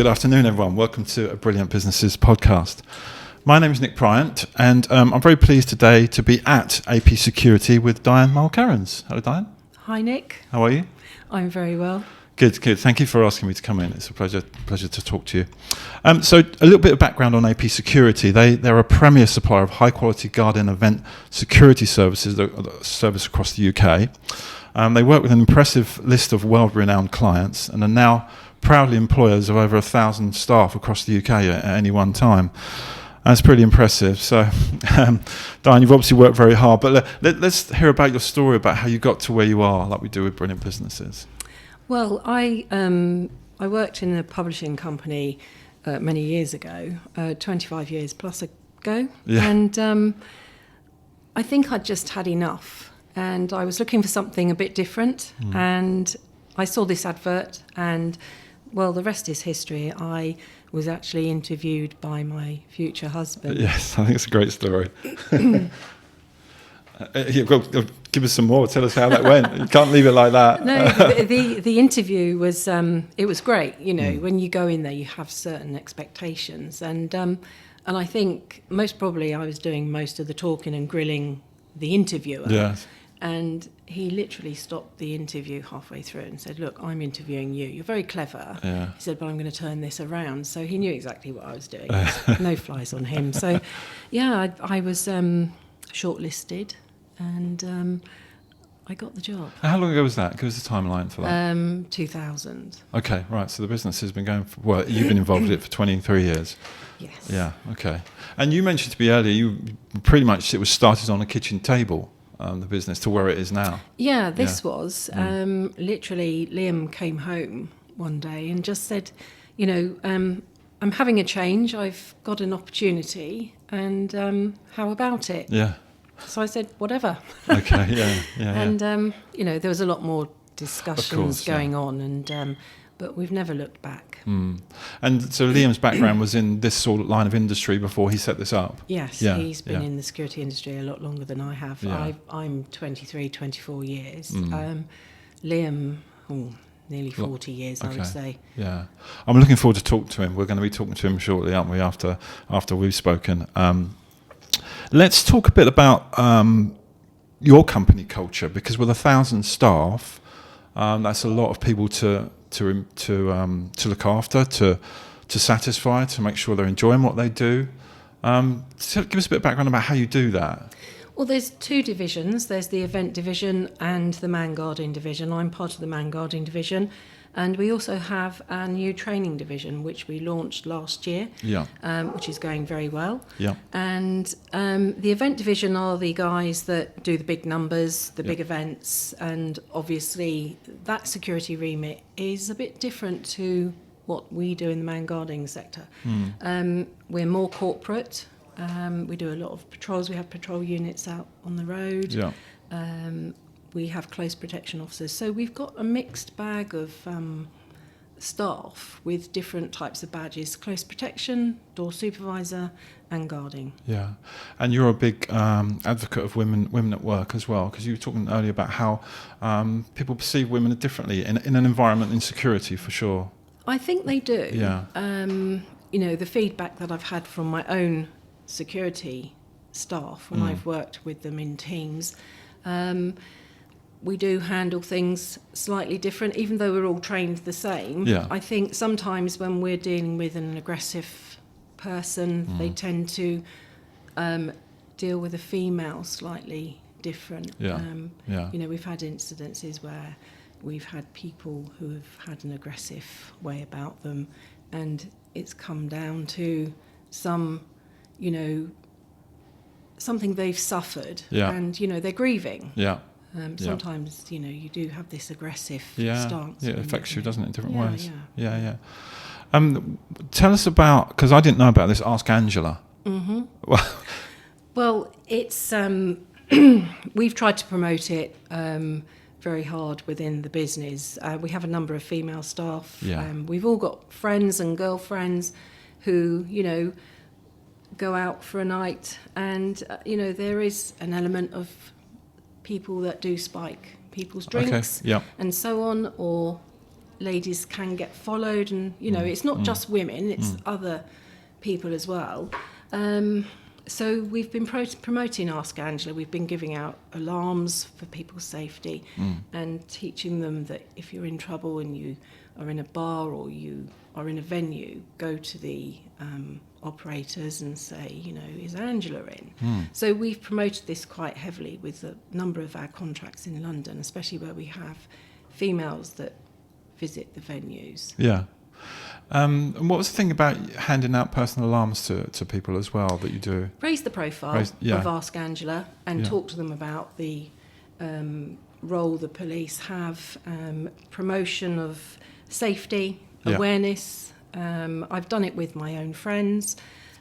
Good afternoon, everyone. Welcome to a Brilliant Businesses podcast. My name is Nick Bryant, and I'm very pleased today to be at AP Security with Diane Mulkeirins. Hello, Diane. Hi, Nick. How are you? I'm very well. Good. Thank you for asking me to come in. It's a pleasure to talk to you. So a little bit of background on AP Security. They're a premier supplier of high-quality garden event security services that service across the UK. They work with an impressive list of world-renowned clients and are now proudly employers of over 1,000 staff across the UK at any one time. That's pretty impressive. So, Diane, you've obviously worked very hard, but let's hear about your story about how you got to where you are, like we do with Brilliant Businesses. Well, I worked in a publishing company many years ago, 25 years plus ago, and I think I'd just had enough, and I was looking for something a bit different, and I saw this advert, and well, the rest is history. I was actually interviewed by my future husband. Yes, I think it's a great story. Give us some more. Tell us how that went. You can't leave it like that. No, the interview was it was great. You know, when you go in there, you have certain expectations, and I think most probably I was doing most of the talking and grilling the interviewer. Yes. And he literally stopped the interview halfway through and said, "Look, I'm interviewing you. You're very clever." Yeah. He said, "But I'm going to turn this around." So he knew exactly what I was doing. No flies on him. So, yeah, I was shortlisted, and I got the job. How long ago was that? Give us a timeline for that. 2000. Okay, right. So the business has been going for, well, you've been involved with it for 23 years. Yes. Yeah, okay. And you mentioned to me earlier, you pretty much, it was started on a kitchen table, the business, to where it is now. Yeah, this was literally Liam came home one day and just said, you know, I'm having a change. I've got an opportunity, and how about it? Yeah. So I said, whatever. Okay, yeah. And, you know, there was a lot more discussions going on, and but we've never looked back. And so Liam's background was in this sort of line of industry before he set this up? Yes, he's been in the security industry a lot longer than I have. Yeah. I'm 23, 24 years. Liam, nearly 40 years, I would say. Yeah. I'm looking forward to talk to him. We're going to be talking to him shortly, aren't we, after we've spoken. Let's talk a bit about your company culture, because with 1,000 staff, that's a lot of people to look after, to satisfy, to make sure they're enjoying what they do. So give us a bit of background about how you do that. Well, there's two divisions. There's the event division and the man guarding division. I'm part of the man guarding division. And we also have a new training division, which we launched last year, which is going very well. Yeah. And the event division are the guys that do the big numbers, the big events, and obviously that security remit is a bit different to what we do in the man guarding sector. We're more corporate. We do a lot of patrols. We have patrol units out on the road. Yeah. We have close protection officers. So we've got a mixed bag of staff with different types of badges: close protection, door supervisor, and guarding. Yeah. And you're a big advocate of women at work as well, because you were talking earlier about how people perceive women differently in an environment in security, for sure. I think they do. Yeah. You know, the feedback that I've had from my own security staff when I've worked with them in teams, we do handle things slightly different, even though we're all trained the same. Yeah. I think sometimes when we're dealing with an aggressive person, they tend to deal with a female slightly different. Yeah. You know, we've had incidences where we've had people who have had an aggressive way about them, and it's come down to some, you know, something they've suffered, and, you know, they're grieving. Yeah. Sometimes, you know, you do have this aggressive stance. Yeah, it affects you, doesn't it, in different ways? Yeah. Tell us about, because I didn't know about this, Ask Angela. Mm-hmm. Well, it's we've tried to promote it very hard within the business. We have a number of female staff. Yeah. We've all got friends and girlfriends who, you know, go out for a night, and, you know, there is an element of people that do spike people's drinks and so on, or ladies can get followed, and it's not just women, it's other people as well. So we've been promoting Ask Angela. We've been giving out alarms for people's safety and teaching them that if you're in trouble and you are in a bar or you are in a venue, go to the operators and say, is Angela in? So we've promoted this quite heavily with a number of our contracts in London, especially where we have females that visit the venues. Yeah. And what was the thing about handing out personal alarms to people as well that you do? Raise the profile of Ask Angela and talk to them about the role the police have, promotion of safety, awareness. I've done it with my own friends.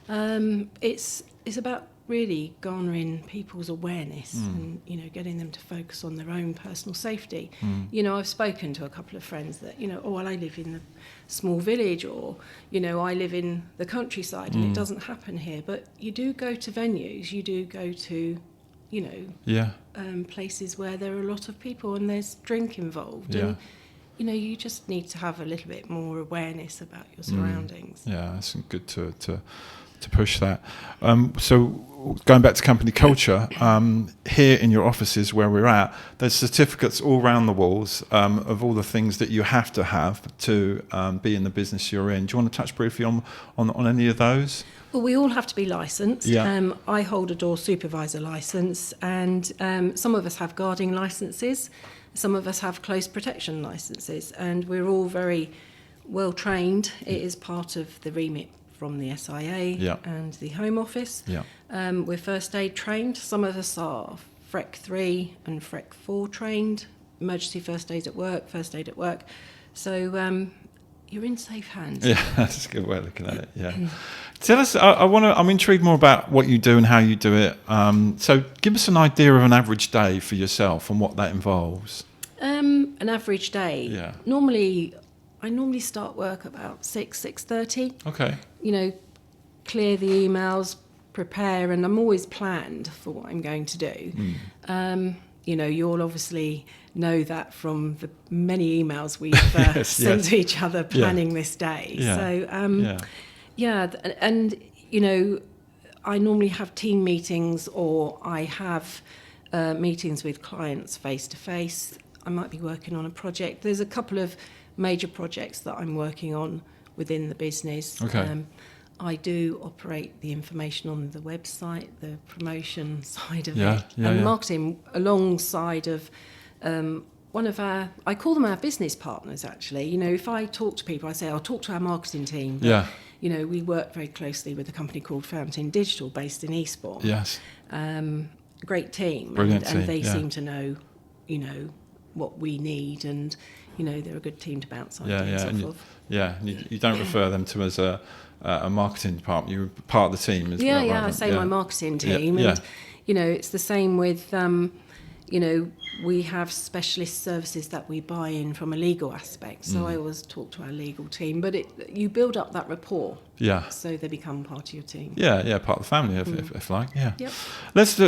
It's about really garnering people's awareness and getting them to focus on their own personal safety. I've spoken to a couple of friends that I live in a small village, or I live in the countryside and it doesn't happen here, but you do go to venues, you do go to places where there are a lot of people and there's drink involved, and you just need to have a little bit more awareness about your surroundings. Yeah, it's good to push that. So going back to company culture, here in your offices where we're at, there's certificates all around the walls of all the things that you have to be in the business you're in. Do you want to touch briefly on any of those? Well, we all have to be licensed. Yeah. I hold a door supervisor licence, and some of us have guarding licences, some of us have close protection licences, and we're all very well trained. It is part of the remit from the SIA and the Home Office. Yeah. We're first aid trained. Some of us are FREC 3 and FREC 4 trained, emergency first aid at work. So you're in safe hands. Yeah, that's a good way of looking at it. Yeah. Tell us, I'm intrigued more about what you do and how you do it. So give us an idea of an average day for yourself and what that involves. An average day. Yeah. I normally start work about 6:30. Okay. Clear the emails, prepare, and I'm always planned for what I'm going to do. You'll obviously know that from the many emails we've sent to each other planning this day. Yeah. So, and I normally have team meetings, or I have meetings with clients face to face. I might be working on a project. There's a couple of major projects that I'm working on within the business. Okay. I do operate the information on the website, the promotion side of it, and marketing alongside of one of our, I call them our business partners actually. If I talk to people, I say, I'll talk to our marketing team. But, we work very closely with a company called Fountain Digital based in Eastbourne. Yes. Great team. Brilliant team. And they seem to know, what we need, and they're a good team to bounce ideas off of. You don't refer them to as a marketing department. You're part of the team as well. I say my marketing team, and it's the same with we have specialist services that we buy in from a legal aspect. So I always talk to our legal team, but you build up that rapport. Yeah. So they become part of your team. Yeah, part of the family, if like. Yeah. Yep. Let's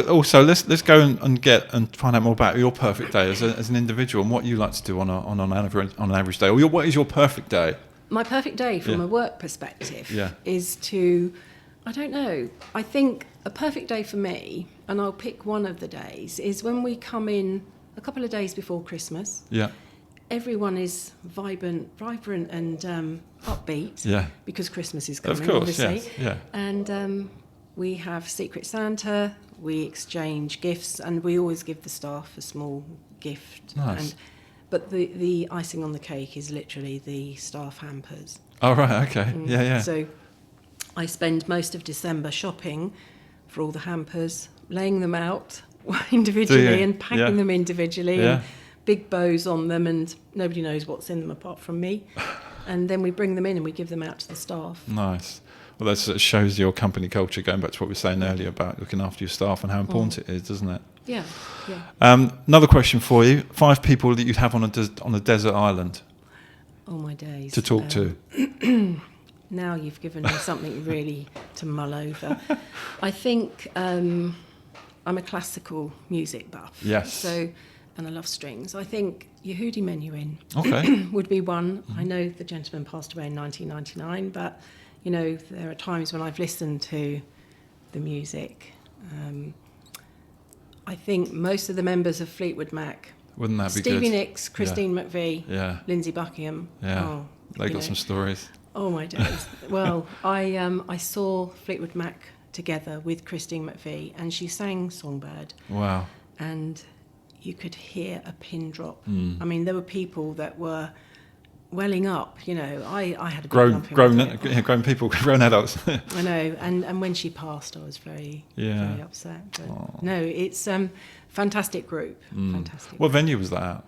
go and find out more about your perfect day as an individual and what you like to do on an average day. Or what is your perfect day? My perfect day from a work perspective is to, I don't know, I think a perfect day for me, and I'll pick one of the days, is when we come in a couple of days before Christmas. Yeah. Everyone is vibrant and upbeat. Yeah. Because Christmas is coming, of course, obviously. Yes. Yeah. And we have Secret Santa, we exchange gifts, and we always give the staff a small gift. Nice. But the icing on the cake is literally the staff hampers. Oh, right, okay. Yeah. So I spend most of December shopping for all the hampers, laying them out individually and packing them individually, and big bows on them, and nobody knows what's in them apart from me. And then we bring them in and we give them out to the staff. Nice. Well, that shows your company culture, going back to what we were saying earlier about looking after your staff and how important it is, doesn't it? Yeah. Another question for you. 5 people that you'd have on a desert island. Oh, my days. To talk to. Now you've given me something really to mull over. I think I'm a classical music buff. Yes. So and I love strings. I think Yehudi Menuhin Okay. would be one. I know the gentleman passed away in 1999, but, you know, there are times when I've listened to the music. I think most of the members of Fleetwood Mac, Wouldn't that be good? Stevie Nicks, Christine McVie, Yeah. Lindsay Buckingham. Yeah. Oh, They got some stories. Oh my days. Well, I saw Fleetwood Mac together with Christine McVie, and she sang Songbird, Wow. and you could hear a pin drop. Mm. I mean, there were people that were welling up. You know, I had a big Grown people, grown adults. I know, and when she passed, I was very upset. But no, it's fantastic group. Fantastic. What venue was that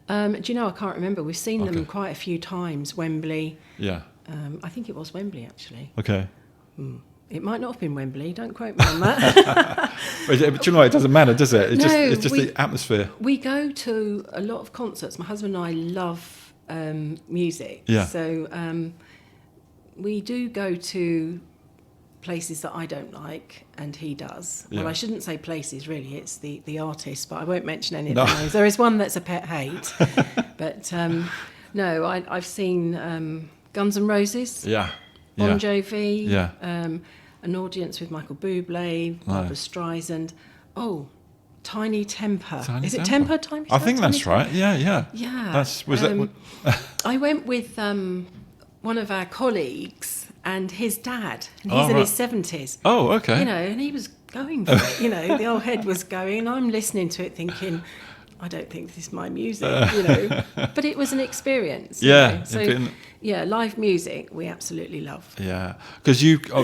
at? Do you know? I can't remember. We've seen them quite a few times. Wembley. Yeah. I think it was Wembley actually. Okay. It might not have been Wembley. Don't quote me on that. But do you know what? It doesn't matter, does it? No, It's just the atmosphere. We go to a lot of concerts. My husband and I love music. Yeah. So we do go to places that I don't like, and he does. Yeah. Well, I shouldn't say places, really. It's the artists, but I won't mention any of the names. There is one that's a pet hate. But no, I've seen Guns N' Roses. Yeah. Bon Jovi. Yeah. An audience with Michael Bublé, Barbra Streisand. Oh, Tiny Temper. Is it Temper? Tiny I think that's Temper? right. Yeah. Yeah. I went with one of our colleagues and his dad, and he's in his 70s. Oh, okay. You know, and he was going for it. You know, the old head was going, and I'm listening to it thinking, I don't think this is my music, you know. But it was an experience. Yeah. You know? So, yeah, live music we absolutely love. Yeah, because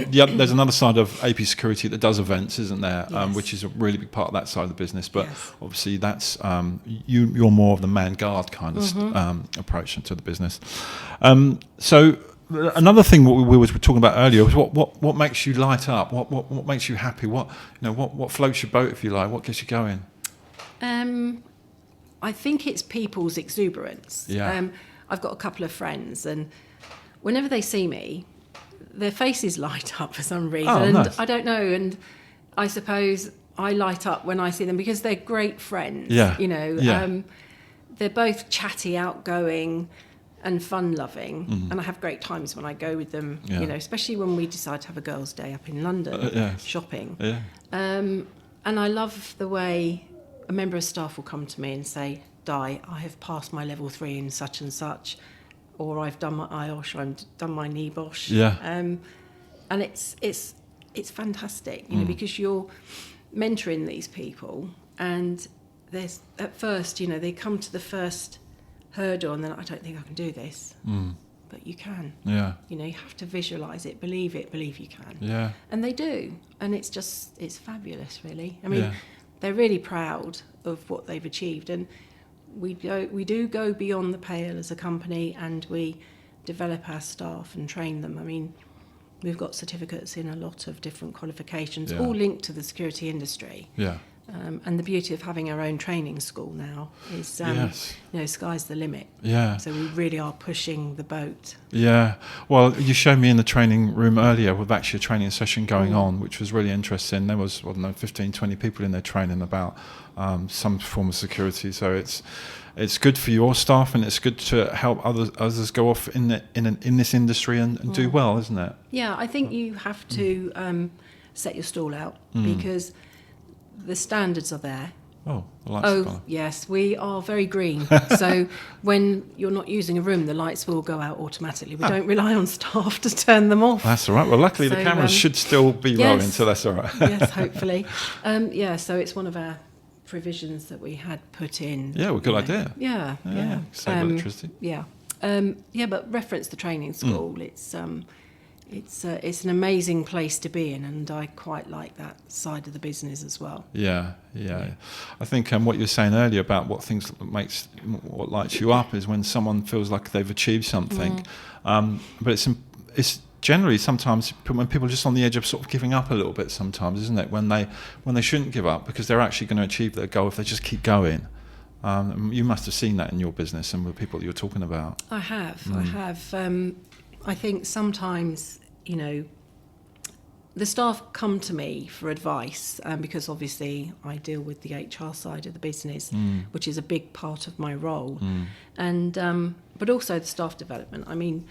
there's another side of AP Security that does events, isn't there? Yes. Which is a really big part of that side of the business. But obviously, that's you're more of the man guard kind of approach to the business. So another thing we were talking about earlier was what makes you light up? What makes you happy? What floats your boat, if you like? What gets you going? I think it's people's exuberance. Yeah. I've got a couple of friends, and whenever they see me, their faces light up for some reason. Oh, and nice. I don't know, and I suppose I light up when I see them because they're great friends. Yeah. You know, Yeah. they're both chatty, outgoing, and fun-loving, and I have great times when I go with them. Yeah. You know, especially when we decide to have a girls' day up in London, shopping. Yeah. And I love the way a member of staff will come to me and say, Di, I have passed my level 3 in such and such, or I've done my IOSH, or I've done my NEBOSH. Yeah. And it's fantastic, you know, because you're mentoring these people, and there's at first, you know, they come to the first hurdle and then I don't think I can do this. But you can. Yeah. You know, you have to visualise it, believe you can. Yeah. And they do. And it's fabulous, really. I mean, they're really proud of what they've achieved, and we do go beyond the pale as a company, and we develop our staff and train them. I mean, we've got certificates in a lot of different qualifications, all linked to the security industry. Yeah. And the beauty of having our own training school now is, you know, sky's the limit. Yeah. So we really are pushing the boat. Yeah. Well, you showed me in the training room earlier with actually a training session going on, which was really interesting. There was, 15, 20 people in there training about some form of security. So it's good for your staff, and it's good to help others go off in this industry and do well, isn't it? Yeah, I think you have to set your stall out because the standards are there. Oh, the lights are gone. Yes, we are very green. So when you're not using a room, the lights will go out automatically. We don't rely on staff to turn them off. That's all right. Well, luckily the cameras should still be rolling, so that's all right. Yes, hopefully. So it's one of our provisions that we had put in. Yeah, well, good idea. Yeah. Save electricity. Yeah. But reference the training school. It's an amazing place to be in, and I quite like that side of the business as well. Yeah. I think what you were saying earlier about what lights you up is when someone feels like they've achieved something. But it's generally sometimes when people are just on the edge of sort of giving up a little bit sometimes, isn't it? When they shouldn't give up because they're actually going to achieve their goal if they just keep going. You must have seen that in your business and with people that you're talking about. I have. I think sometimes, you know, the staff come to me for advice because obviously I deal with the HR side of the business, which is a big part of my role, and but also the staff development. I mean,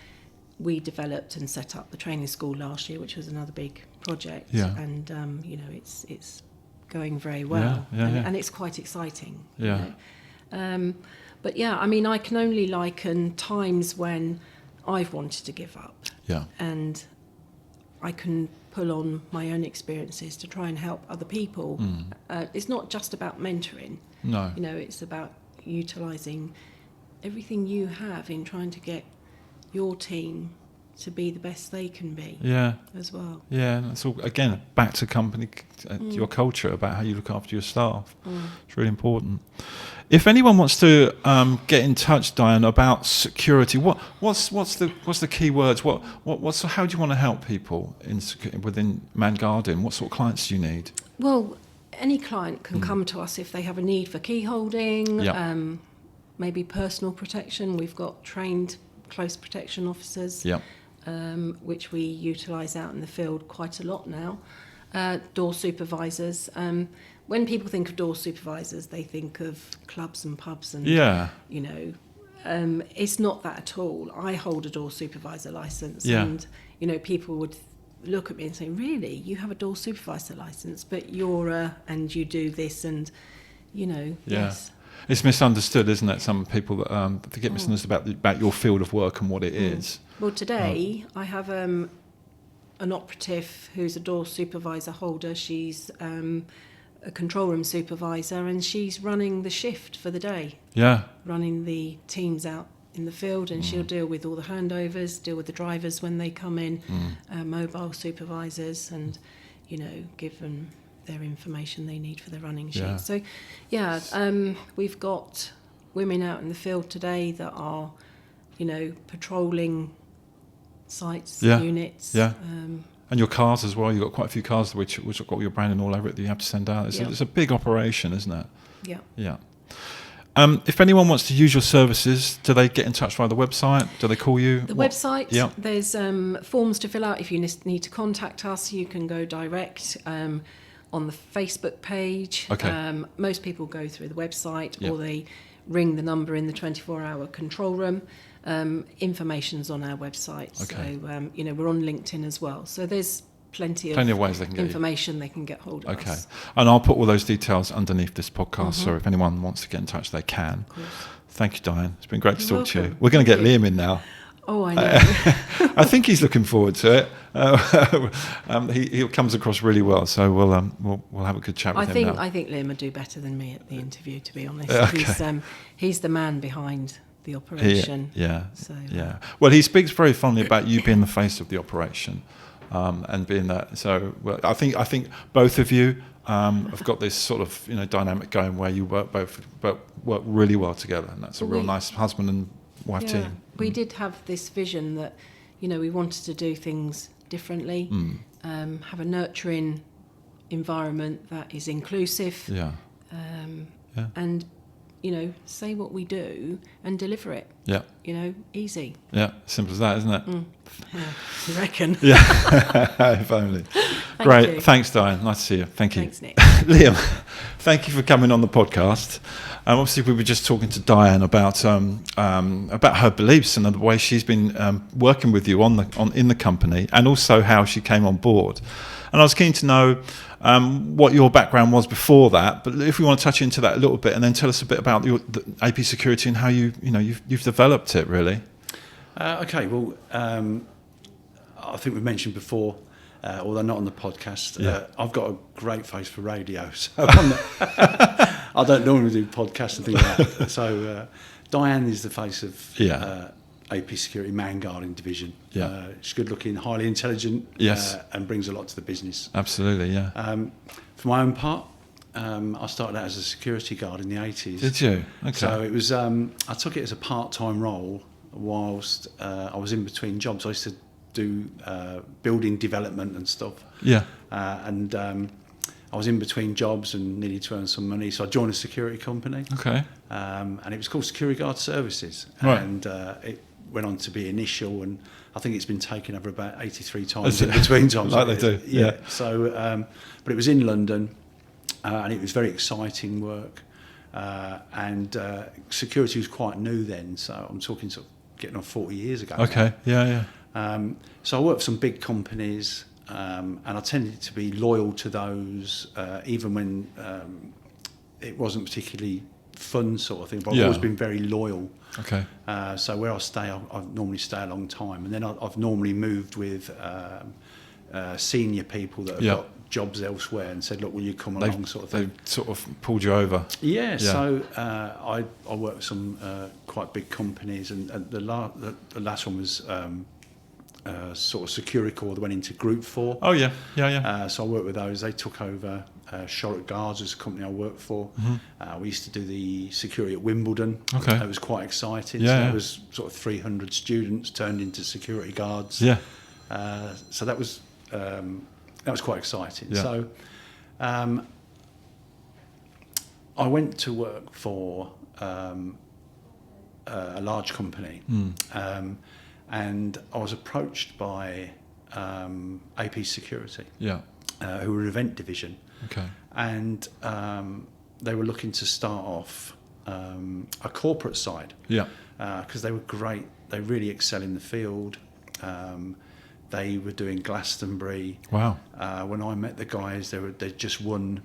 we developed and set up the training school last year, which was another big project, and you know, it's going very well, and it's quite exciting. Yeah. You know? But yeah, I mean, I can only liken times when I've wanted to give up, and I can pull on my own experiences to try and help other people. It's not just about mentoring. No. You know, it's about utilising everything you have in trying to get your team to be the best they can be. As well. Yeah, and it's all again back to company, your culture about how you look after your staff. It's really important. If anyone wants to get in touch, Diane, about security, what's the key words? How do you want to help people within Man Guardian? What sort of clients do you need? Well, any client can come to us if they have a need for key holding, maybe personal protection. We've got trained close protection officers, which we utilise out in the field quite a lot now. Door supervisors. When people think of door supervisors, they think of clubs and pubs and, you know, it's not that at all. I hold a door supervisor licence and, you know, people would look at me and say, really, you have a door supervisor licence, but and you do this and, you know, yes. It's misunderstood, isn't it? Some people they get misunderstood about your field of work and what it is. Well, today I have an operative who's a door supervisor holder. She's a control room supervisor, and she's running the shift for the day. Running the teams out in the field, and she'll deal with all the handovers, deal with the drivers when they come in, mobile supervisors, and, you know, give them their information they need for the running sheet. So, we've got women out in the field today that are, you know, patrolling sites, units. And your cars as well. You've got quite a few cars which have got your branding all over it that you have to send out. It's a big operation, isn't it? Yeah. If anyone wants to use your services, do they get in touch via the website? Do they call you? The website, there's forms to fill out. If you need to contact us, you can go direct on the Facebook page. Most people go through the website or they ring the number in the 24-hour control room. Information's on our website. So, you know, we're on LinkedIn as well. So there's plenty of ways they can information they can get hold of us. And I'll put all those details underneath this podcast, so if anyone wants to get in touch, they can. Thank you, Diane. It's been great to talk to you. We're going to get Liam in now. Oh, I know. I think he's looking forward to it. He comes across really well, so we'll have a good chat with him now. I think Liam would do better than me at the interview, to be honest. He's the man behind the operation. Well, he speaks very fondly about you being the face of the operation, and being that. So, well, I think both of you have got this sort of, you know, dynamic going where you work really well together, and that's a real nice husband and wife team. We did have this vision that, you know, we wanted to do things differently, have a nurturing environment that is inclusive, and, you know, say what we do and deliver it. You know, easy. Simple as that, isn't it? You reckon? If only. Great. Thanks, Diane. Nice to see you. Thank you. Thanks, Nick. Liam, thank you for coming on the podcast. Obviously, we were just talking to Diane about her beliefs and the way she's been working with you in the company, and also how she came on board. And I was keen to know what your background was before that. But if we want to touch into that a little bit, and then tell us a bit about the AP Security and how you've developed it, really. Okay. Well, I think we mentioned before, although not on the podcast, I've got a great face for radio, so I don't normally do podcasts and things like that. So Diane is the face of AP Security Man Guarding Division. She's good looking, highly intelligent, and brings a lot to the business. Absolutely, For my own part, I started out as a security guard in the 80s. Did you? Okay. So it was, I took it as a part-time role whilst I was in between jobs. I used to do building development and stuff. And I was in between jobs and needed to earn some money, so I joined a security company. Okay. And it was called Security Guard Services. Right. And it went on to be initial, and I think it's been taken over about 83 times in between times. Like they do, yeah. So, but it was in London, and it was very exciting work, and security was quite new then. So I'm talking sort of getting on 40 years ago. Okay, yeah. So I worked for some big companies, and I tended to be loyal to those, even when it wasn't particularly fun sort of thing, but I've always been very loyal. Okay. So where I stay, I normally stay a long time, and then I've normally moved with senior people that have got jobs elsewhere and said, look, will you come along, sort of thing. They sort of pulled you over. Yeah. So I worked with some quite big companies, and the last one was sort of Securicor that went into Group 4. Oh, yeah. So I worked with those. They took over Shorrock Guards as a company I worked for. Mm-hmm. We used to do the security at Wimbledon. Okay. It was quite exciting. Yeah, so it was sort of 300 students turned into security guards. Yeah. So that was quite exciting. Yeah. So I went to work for a large company, and I was approached by APS Security, who were an event division. Okay. And they were looking to start off a corporate side. Yeah. Because they were great. They really excel in the field. They were doing Glastonbury. Wow. When I met the guys, they'd just won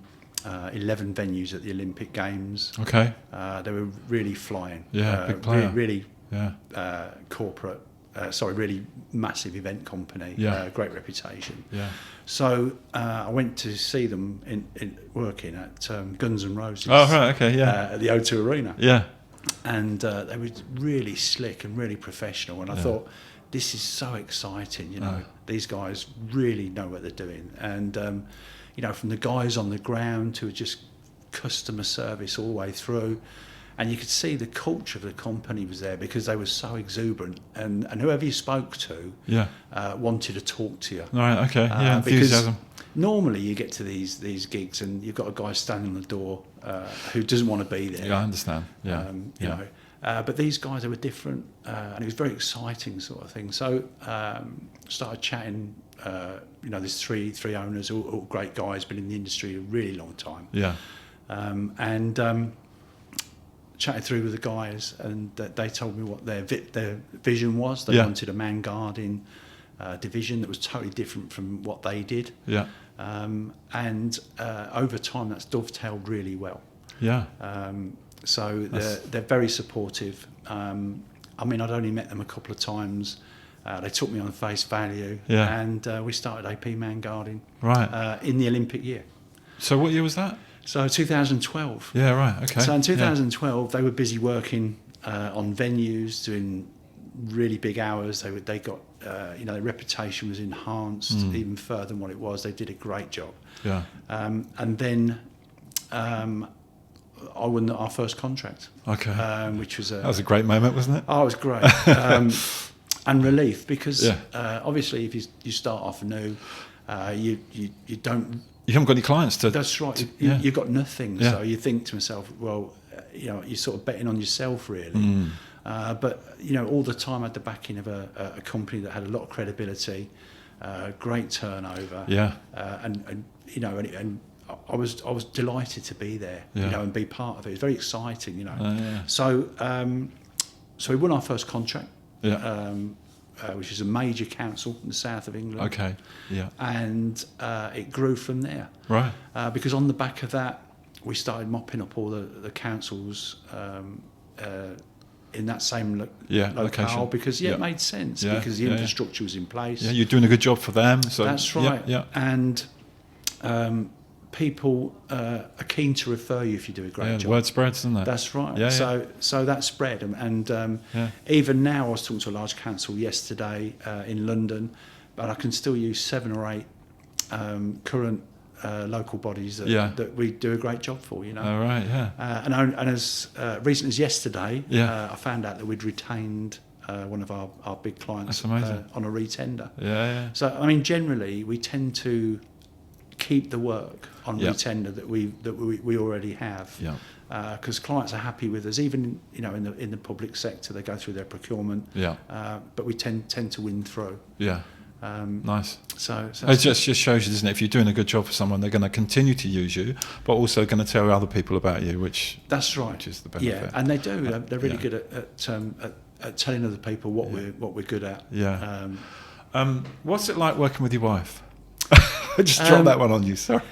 11 venues at the Olympic Games. Okay. They were really flying. Yeah, big player. Really corporate. Really massive event company. Yeah. Great reputation. Yeah. So I went to see them in working at Guns N' Roses. Oh, right, okay, yeah. At the O2 Arena. Yeah. And they were really slick and really professional. And I thought, this is so exciting, These guys really know what they're doing. And, from the guys on the ground to just customer service all the way through. And you could see the culture of the company was there because they were so exuberant, and whoever you spoke to wanted to talk to you. Right, okay, enthusiasm. Because normally you get to these gigs and you've got a guy standing on the door who doesn't want to be there. Yeah, I understand. Yeah, but these guys, they were different, and it was very exciting sort of thing. So started chatting. There's three owners, all great guys, been in the industry a really long time. Yeah, and. Chatted through with the guys, and they told me what their vision was. They wanted a man guarding division that was totally different from what they did. Yeah. And over time, that's dovetailed really well. Yeah. So they're very supportive. I'd only met them a couple of times. They took me on face value, and we started AP Man Guarding in the Olympic year. So what year was that? So 2012. Yeah, right, okay. So in 2012, they were busy working on venues, doing really big hours. They got, their reputation was enhanced even further than what it was. They did a great job. Yeah. And then I won our first contract. Okay. Which was that was a great moment, wasn't it? Oh, it was great. And relief, because obviously if you start off new, you don't... You haven't got any clients to... That's right. You've got nothing. Yeah. So you think to myself, well, you're sort of betting on yourself, really. But, all the time I had the backing of a company that had a lot of credibility, great turnover. Yeah. And I was delighted to be there, and be part of it. It was very exciting, So we won our first contract. Yeah. Which is a major council in the south of England. Okay, yeah. And it grew from there. Right. Because on the back of that, we started mopping up all the councils in that same locale, because it made sense, because the infrastructure was in place. Yeah, you're doing a good job for them. So that's right. Yeah. And people are keen to refer you if you do a great job. Word spreads, doesn't it? That's right. Yeah, so that spread, and even now, I was talking to a large council yesterday in London, but I can still use 7 or 8 current local bodies that we do a great job for. Oh, right. Yeah. And as recent as yesterday, I found out that we'd retained one of our big clients on a retender. Yeah. So generally we tend to keep the work on Yeah. retender that we already have. Yeah. Because clients are happy with us, even in the public sector, they go through their procurement. Yeah. But we tend to win through. Yeah. Nice. So It just shows you, doesn't it? If you're doing a good job for someone, they're going to continue to use you, but also going to tell other people about you, which that's right. Which is the benefit. Yeah, and they do. They're really Yeah. good at telling other people what we're good at. Yeah. What's it like working with your wife? I just dropped that one on you. Sorry.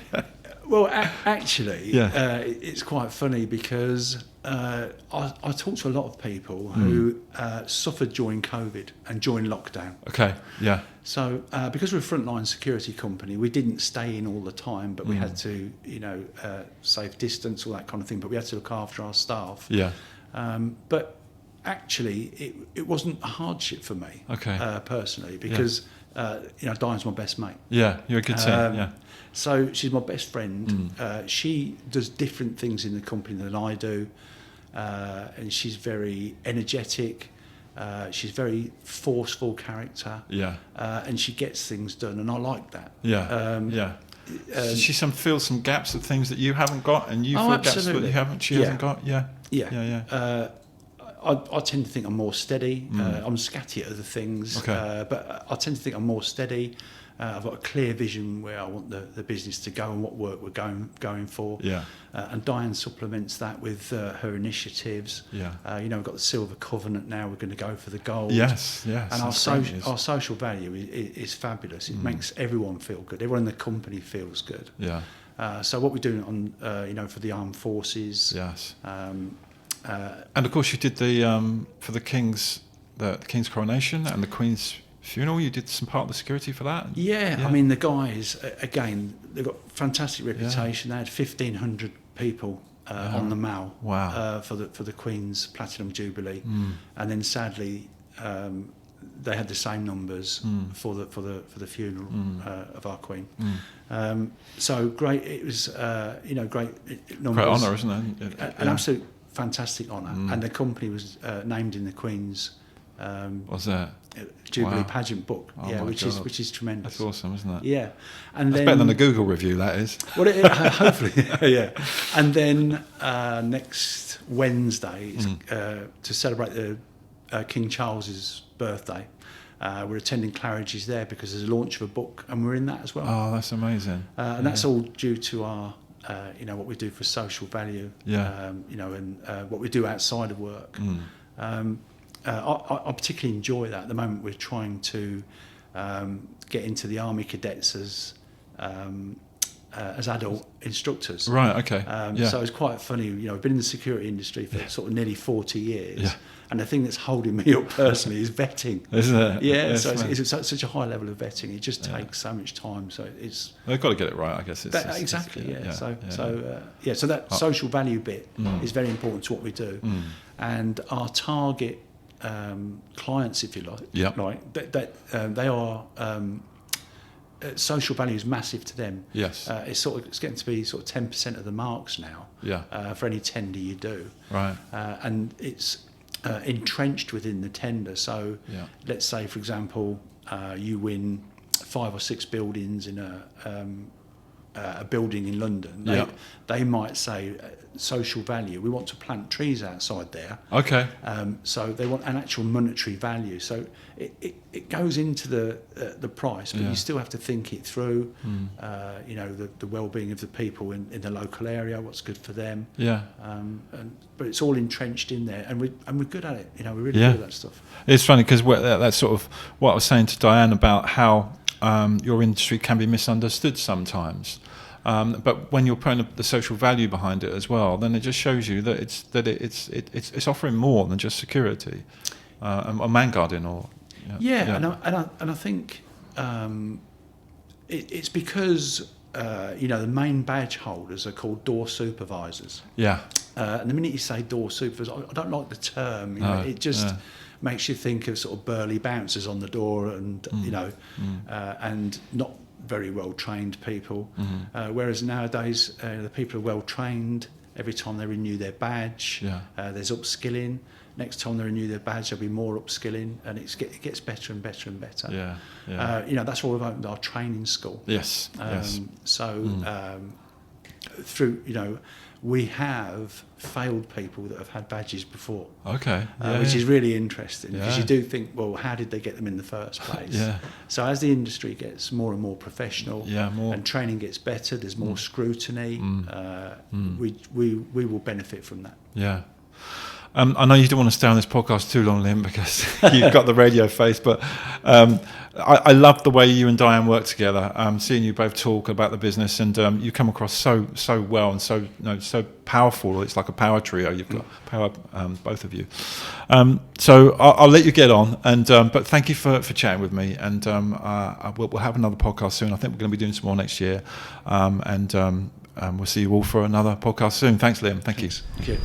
Well, actually, Yeah. it's quite funny because I talk to a lot of people who suffered during COVID and during lockdown. Okay. Yeah. So because we're a frontline security company, we didn't stay in all the time, but we had to, safe distance, all that kind of thing. But we had to look after our staff. Yeah. But actually, it wasn't a hardship for me, Okay. personally, because Diane's my best mate. Yeah. You're a good team. Yeah. So she's my best friend. She does different things in the company than I do, and she's very energetic. She's very forceful character. Yeah. And she gets things done, and I like that. Yeah. Yeah. She feels some gaps of things that you haven't got, and you feel gaps that absolutely. you haven't. She hasn't got. Yeah. Yeah. Yeah. Yeah. I tend to think I'm more steady. I'm scatty at other things, Okay. but I tend to think I'm more steady. I've got a clear vision where I want the business to go and what work we're going for. Yeah. And Diane supplements that with her initiatives. Yeah. We've got the Silver Covenant now. We're going to go for the gold. Yes. Yes. And that's great news. our social value is fabulous. It makes everyone feel good. Everyone in the company feels good. Yeah. So what we're doing on for the armed forces. Yes. Um, And of course, you did the for the King's coronation and the Queen's funeral. You did some part of the security for that. Yeah, I mean the guys again. They've got fantastic reputation. They had 1,500 people on the Mall. Wow. For the Queen's Platinum Jubilee, and then sadly they had the same numbers for the funeral of our Queen. So great. It was great numbers. Great honour, isn't it? An absolute fantastic honour, and the company was named in the Queen's What's that? Jubilee Wow. pageant book. Oh Yeah, my which God. is tremendous. That's awesome, isn't it? Yeah, and That's then better than a Google review. That is. well, hopefully, yeah. And then next Wednesday is, to celebrate the King Charles's birthday. We're attending Claridge's there because there's a launch of a book, and we're in that as well. Oh, that's amazing. And that's all due to our, what we do for social value. Yeah. And what we do outside of work. I particularly enjoy that. At the moment, we're trying to get into the Army cadets as adult instructors. Right. Okay. So it's quite funny. I've been in the security industry for sort of nearly 40 years. Yeah. And the thing that's holding me up personally is vetting. Isn't it? Yeah, Yes, so man. it's such a high level of vetting. It just takes so much time. So it's They've got to get it right, I guess. exactly. Yeah. So that social value bit is very important to what we do, and our target clients, if you like, they are. Social value is massive to them. Yes. It's getting to be sort of 10% of the marks now. Yeah. For any tender you do. Right. And it's entrenched within the tender. So let's say, for example, you win 5 or 6 buildings in a building in London. They might say social value. We want to plant trees outside there. Okay. So they want an actual monetary value. So it goes into the price, but you still have to think it through. The well-being of the people in the local area, what's good for them. Yeah. But it's all entrenched in there, and we're good at it. We're really good at that stuff. It's funny because that's sort of what I was saying to Diane about how your industry can be misunderstood sometimes. But when you're putting the social value behind it as well, then it just shows you that it's offering more than just security, or man guarding, or And I think it's because the main badge holders are called door supervisors. Yeah. And the minute you say door supervisor, I don't like the term. It just makes you think of sort of burly bouncers on the door, and and not very well trained people. Whereas nowadays the people are well trained, every time they renew their badge. Yeah. There's upskilling. Next time they renew their badge, there'll be more upskilling, and it gets better and better and better. Yeah, yeah. That's why we've opened our training school. Yes, yes. Through, we have failed people that have had badges before. Okay. Which is really interesting, because Yeah. you do think, well, how did they get them in the first place? Yeah. So as the industry gets more and more professional, and training gets better, there's more scrutiny. We will benefit from that. Yeah. I know you don't want to stay on this podcast too long, Liam, because you've got the radio face, but I love the way you and Diane work together. Seeing you both talk about the business, and you come across so well and so powerful. It's like a power trio. You've got power, both of you. So I'll let you get on, and but thank you for chatting with me, and we'll have another podcast soon. I think we're going to be doing some more next year, and we'll see you all for another podcast soon. Thanks, Liam. Thank you. Thank you.